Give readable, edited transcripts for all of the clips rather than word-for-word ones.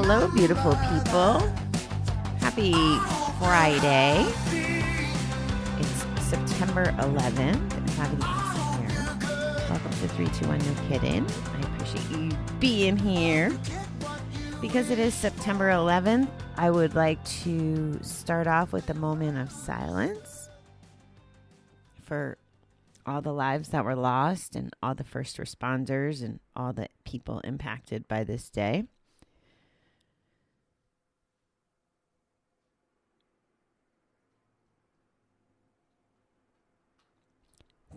Hello, beautiful people. Happy Friday. It's September 11th. I'm having you here. Welcome to 321 No Kiddin. I appreciate you being here. Because it is September 11th, I would like to start off with a moment of silence for all the lives that were lost and all the first responders and all the people impacted by this day.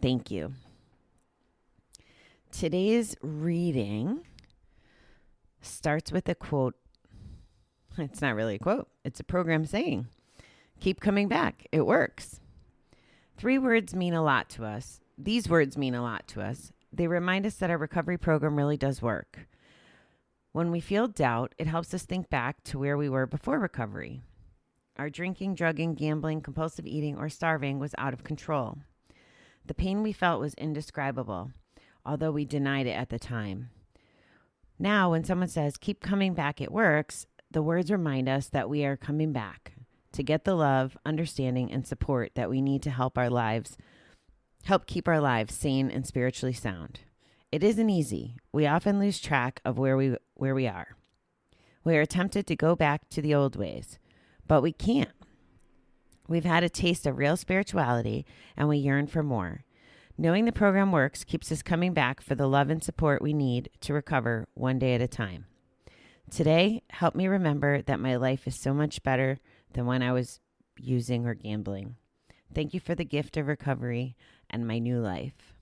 Thank you. Today's reading starts with a quote. It's not really a quote. It's a program saying, keep coming back. It works. 3 words mean a lot to us. These words mean a lot to us. They remind us that our recovery program really does work. When we feel doubt, it helps us think back to where we were before recovery. Our drinking, drugging, gambling, compulsive eating, or starving was out of control. The pain we felt was indescribable, although we denied it at the time. Now, when someone says, keep coming back, it works, the words remind us that we are coming back to get the love, understanding, and support that we need to help keep our lives sane and spiritually sound. It isn't easy. We often lose track of where we are. We are tempted to go back to the old ways, but we can't. We've had a taste of real spirituality, and we yearn for more. Knowing the program works keeps us coming back for the love and support we need to recover one day at a time. Today, help me remember that my life is so much better than when I was using or gambling. Thank you for the gift of recovery and my new life.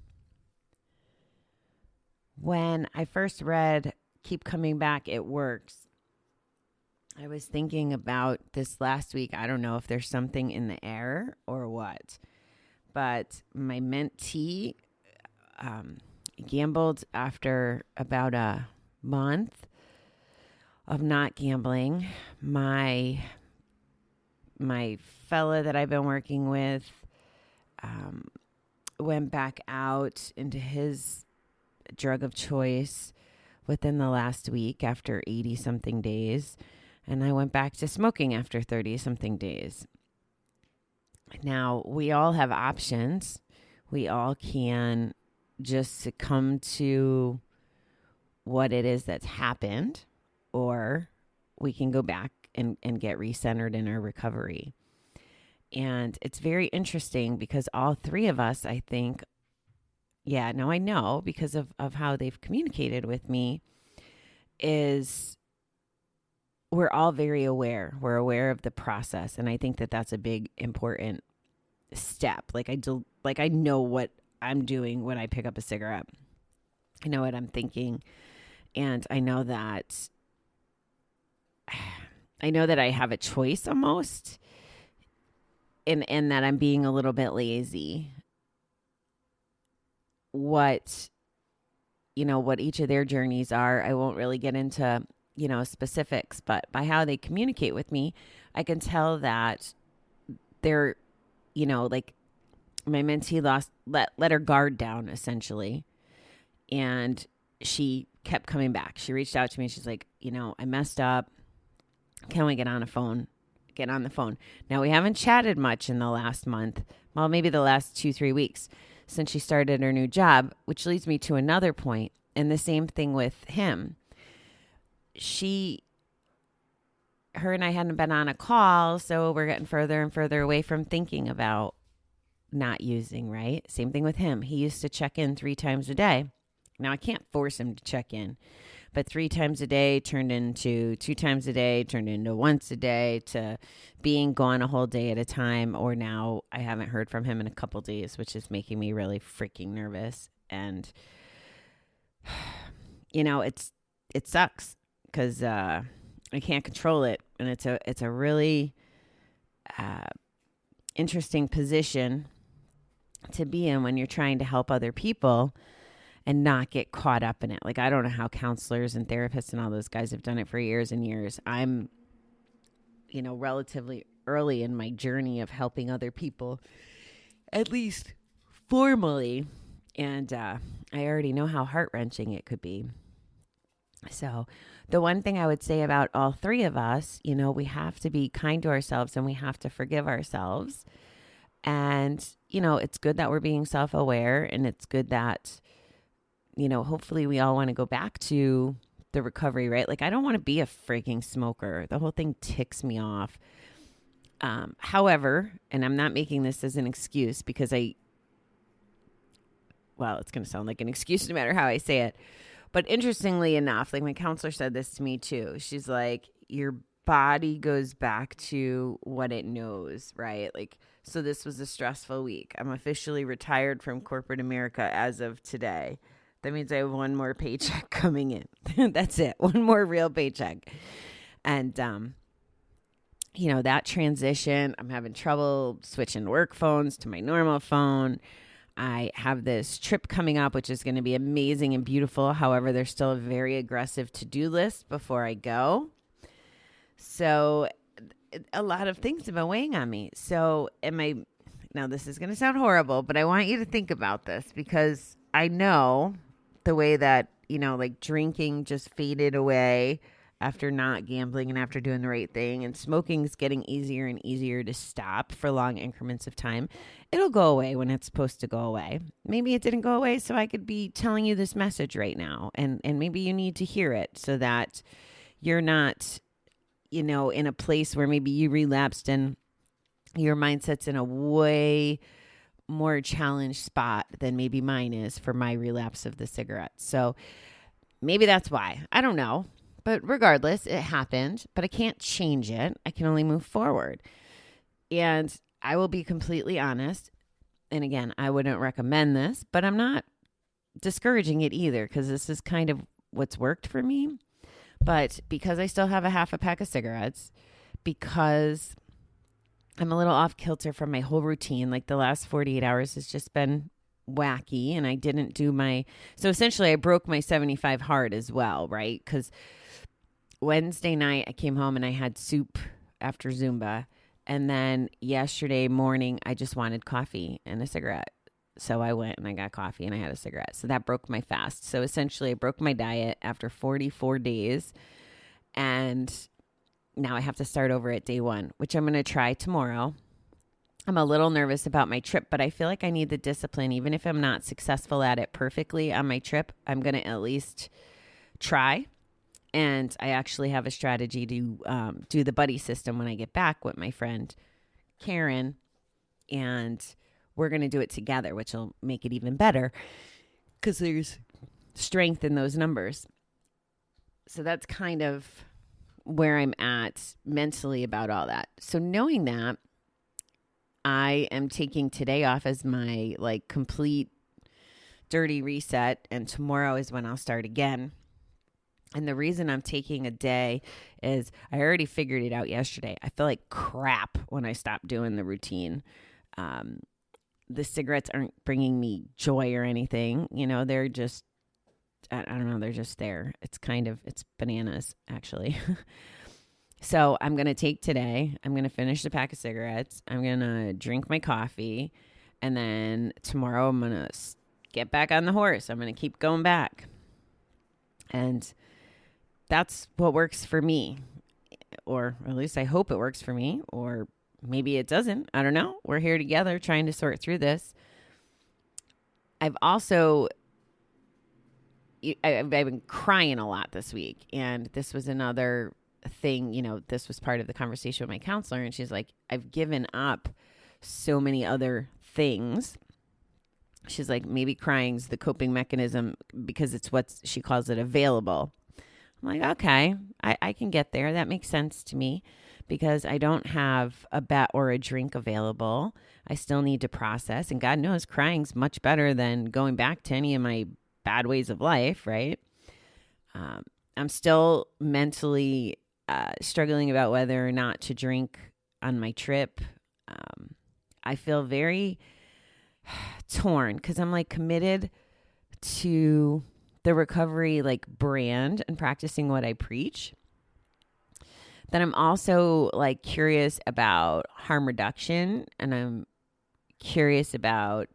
When I first read Keep Coming Back, It Works, I was thinking about this last week. I don't know if there's something in the air or what, but my mentee gambled after about a month of not gambling. My fella that I've been working with went back out into his drug of choice within the last week after 80-something days. And I went back to smoking after 30-something days. Now, we all have options. We all can just succumb to what it is that's happened, or we can go back and get recentered in our recovery. And it's very interesting because all 3 of us, I think, I know because of how they've communicated with me, is we're all very aware. We're aware of the process. And I think that that's a big, important step. I know what I'm doing when I pick up a cigarette. I know what I'm thinking. And I know that I have a choice almost, and that I'm being a little bit lazy. What each of their journeys are, I won't really get into specifics, but by how they communicate with me, I can tell that they're, my mentee let her guard down essentially. And she kept coming back. She reached out to me. She's like, I messed up. Can we get on the phone? Now, we haven't chatted much in the last month. Well, maybe the last 2-3 weeks since she started her new job, which leads me to another point. And the same thing with him. Her and I hadn't been on a call, so we're getting further and further away from thinking about not using, right? Same thing with him. He used to check in 3 times a day. Now, I can't force him to check in, but 3 times a day turned into 2 times a day, turned into once a day, to being gone a whole day at a time. Or now I haven't heard from him in a couple days, which is making me really freaking nervous. And, it sucks because I can't control it. And it's a really interesting position to be in when you're trying to help other people and not get caught up in it. Like, I don't know how counselors and therapists and all those guys have done it for years and years. I'm, relatively early in my journey of helping other people, at least formally. And I already know how heart-wrenching it could be. So the one thing I would say about all three of us, we have to be kind to ourselves and we have to forgive ourselves. And, it's good that we're being self-aware, and it's good that, hopefully we all want to go back to the recovery, right? Like, I don't want to be a freaking smoker. The whole thing ticks me off. However, and I'm not making this as an excuse because it's going to sound like an excuse no matter how I say it. But interestingly enough, like my counselor said this to me too. She's like, your body goes back to what it knows, right? Like, so this was a stressful week. I'm officially retired from corporate America as of today. That means I have one more paycheck coming in. That's it. One more real paycheck. And, that transition, I'm having trouble switching work phones to my normal phone. I have this trip coming up, which is going to be amazing and beautiful. However, there's still a very aggressive to-do list before I go. So a lot of things have been weighing on me. So now this is going to sound horrible, but I want you to think about this because I know the way that, like drinking just faded away after not gambling and after doing the right thing, and smoking is getting easier and easier to stop for long increments of time. It'll go away when it's supposed to go away. Maybe it didn't go away so I could be telling you this message right now, and maybe you need to hear it so that you're not, in a place where maybe you relapsed and your mindset's in a way more challenged spot than maybe mine is for my relapse of the cigarettes. So maybe that's why. I don't know. But regardless, it happened, but I can't change it. I can only move forward. And I will be completely honest. And again, I wouldn't recommend this, but I'm not discouraging it either because this is kind of what's worked for me. But because I still have a half a pack of cigarettes, because I'm a little off kilter from my whole routine, like the last 48 hours has just been wacky, and I didn't do so essentially I broke my 75 hard as well, right? Because Wednesday night I came home and I had soup after Zumba, and then yesterday morning I just wanted coffee and a cigarette. So I went and I got coffee and I had a cigarette. So that broke my fast. So essentially I broke my diet after 44 days, and now I have to start over at day 1, which I'm going to try tomorrow. I'm a little nervous about my trip, but I feel like I need the discipline. Even if I'm not successful at it perfectly on my trip, I'm going to at least try. And I actually have a strategy to do the buddy system when I get back with my friend Karen. And we're going to do it together, which will make it even better because there's strength in those numbers. So that's kind of where I'm at mentally about all that. So knowing that, I am taking today off as my complete dirty reset, and tomorrow is when I'll start again. And the reason I'm taking a day is I already figured it out yesterday. I feel like crap when I stop doing the routine. The cigarettes aren't bringing me joy or anything. They're just, I don't know, they're just there. It's bananas, actually. So I'm going to take today. I'm going to finish the pack of cigarettes. I'm going to drink my coffee. And then tomorrow I'm going to get back on the horse. I'm going to keep going back. And that's what works for me. Or at least I hope it works for me. Or maybe it doesn't. I don't know. We're here together trying to sort through this. I've been crying a lot this week. And this was another thing, this was part of the conversation with my counselor, and she's like, I've given up so many other things. She's like, maybe crying's the coping mechanism because it's what she calls it available. I'm like, okay, I can get there. That makes sense to me because I don't have a bet or a drink available. I still need to process, and God knows crying's much better than going back to any of my bad ways of life, right? I'm still mentally struggling about whether or not to drink on my trip. I feel very torn because I'm committed to the recovery brand and practicing what I preach. Then I'm also curious about harm reduction, and I'm curious about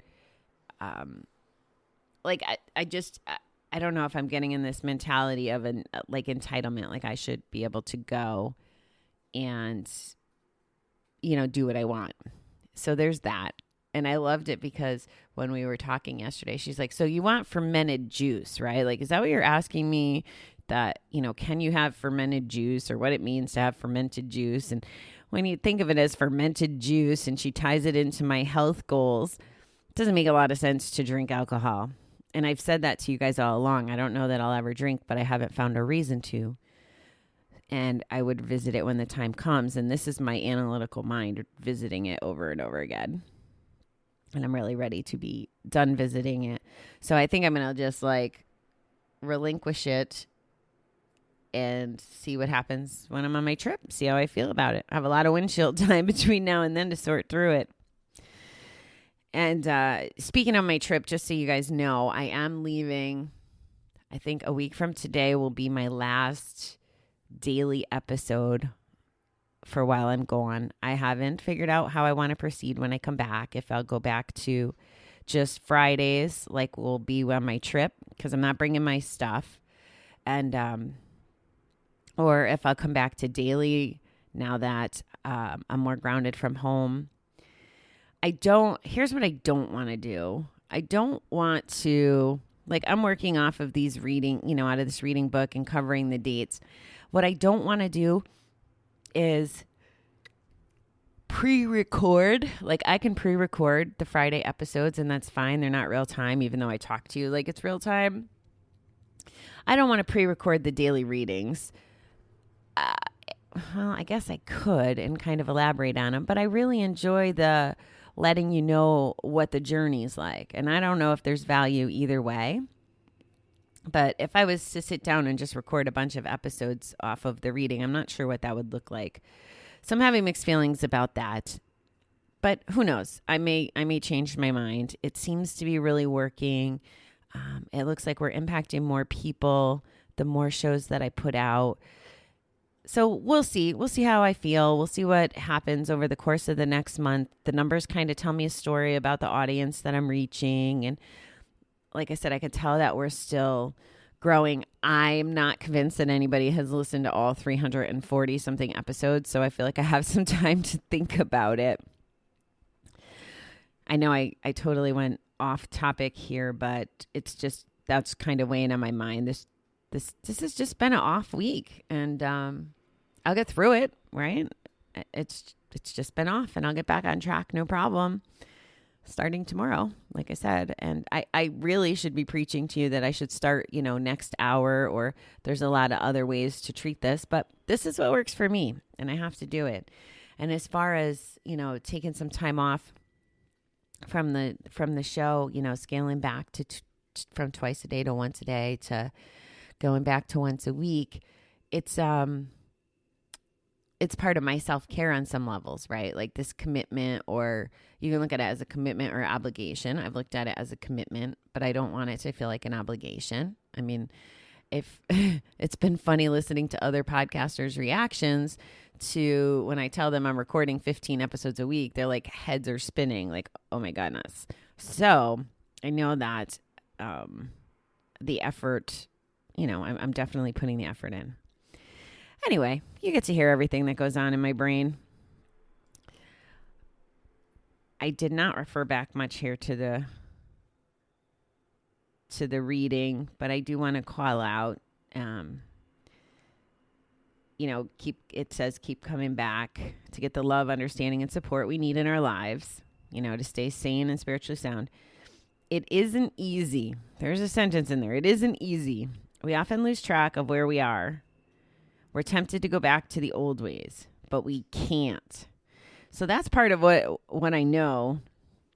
I don't know if I'm getting in this mentality of like entitlement, like I should be able to go and, do what I want. So there's that. And I loved it because when we were talking yesterday, she's like, so you want fermented juice, right? Like, is that what you're asking me? That, can you have fermented juice, or what it means to have fermented juice? And when you think of it as fermented juice and she ties it into my health goals, it doesn't make a lot of sense to drink alcohol. And I've said that to you guys all along. I don't know that I'll ever drink, but I haven't found a reason to. And I would visit it when the time comes. And this is my analytical mind visiting it over and over again. And I'm really ready to be done visiting it. So I think I'm going to just relinquish it and see what happens when I'm on my trip. See how I feel about it. I have a lot of windshield time between now and then to sort through it. And speaking of my trip, just so you guys know, I am leaving. I think a week from today will be my last daily episode for while I'm gone. I haven't figured out how I want to proceed when I come back. If I'll go back to just Fridays, like we'll be on my trip, because I'm not bringing my stuff. And, or if I'll come back to daily now that I'm more grounded from home. Here's what I don't want to do. I don't want to, I'm working off of these reading, out of this reading book and covering the dates. What I don't want to do is pre-record. I can pre-record the Friday episodes and that's fine. They're not real time, even though I talk to you like it's real time. I don't want to pre-record the daily readings. Well, I guess I could and kind of elaborate on them, but I really enjoy the letting you know what the journey is like. And I don't know if there's value either way. But if I was to sit down and just record a bunch of episodes off of the reading, I'm not sure what that would look like. So I'm having mixed feelings about that. But who knows? I may change my mind. It seems to be really working. It looks like we're impacting more people the more shows that I put out. So we'll see. We'll see how I feel. We'll see what happens over the course of the next month. The numbers kind of tell me a story about the audience that I'm reaching. And like I said, I can tell that we're still growing. I'm not convinced that anybody has listened to all 340 something episodes. So I feel like I have some time to think about it. I know I totally went off topic here, but it's just, that's kind of weighing on my mind. This has just been an off week, and I'll get through it, right? It's just been off, and I'll get back on track, no problem, starting tomorrow, like I said. And I really should be preaching to you that I should start, next hour, or there's a lot of other ways to treat this, but this is what works for me, and I have to do it. And as far as, taking some time off from the show, scaling back to from twice a day to once a day to going back to once a week, it's part of my self-care on some levels, right? Like this commitment, or you can look at it as a commitment or obligation. I've looked at it as a commitment, but I don't want it to feel like an obligation. I mean, if it's been funny listening to other podcasters' reactions to when I tell them I'm recording 15 episodes a week, they're like, heads are spinning, like, oh my goodness. So I know that the effort, I'm definitely putting the effort in. Anyway, you get to hear everything that goes on in my brain. I did not refer back much here to the reading, but I do want to call out, it says keep coming back to get the love, understanding, and support we need in our lives, to stay sane and spiritually sound. It isn't easy. There's a sentence in there. It isn't easy. We often lose track of where we are. We're tempted to go back to the old ways, but we can't. So that's part of what I know,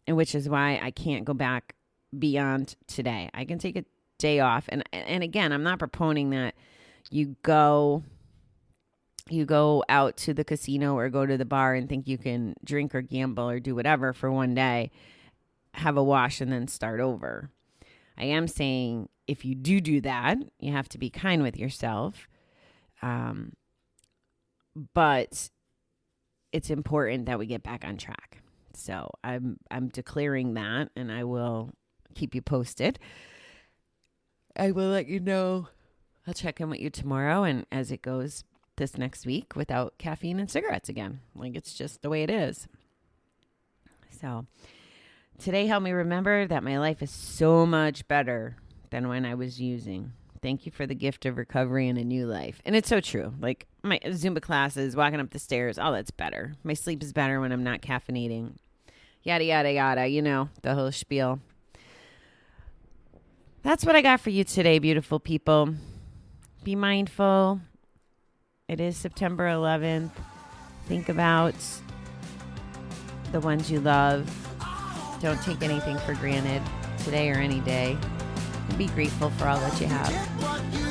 and which is why I can't go back beyond today. I can take a day off. And again, I'm not proponing that you go out to the casino or go to the bar and think you can drink or gamble or do whatever for one day, have a wash, and then start over. I am saying if you do that, you have to be kind with yourself. But it's important that we get back on track. So I'm declaring that, and I will keep you posted. I will let you know. I'll check in with you tomorrow and as it goes this next week without caffeine and cigarettes again. Like, it's just the way it is. So today helped me remember that my life is so much better than when I was using. Thank you for the gift of recovery and a new life. And it's so true. Like my Zumba classes, walking up the stairs, all that's better. My sleep is better when I'm not caffeinating. Yada, yada, yada. You know, the whole spiel. That's what I got for you today, beautiful people. Be mindful. It is September 11th. Think about the ones you love. Don't take anything for granted today or any day. And be grateful for all that you have.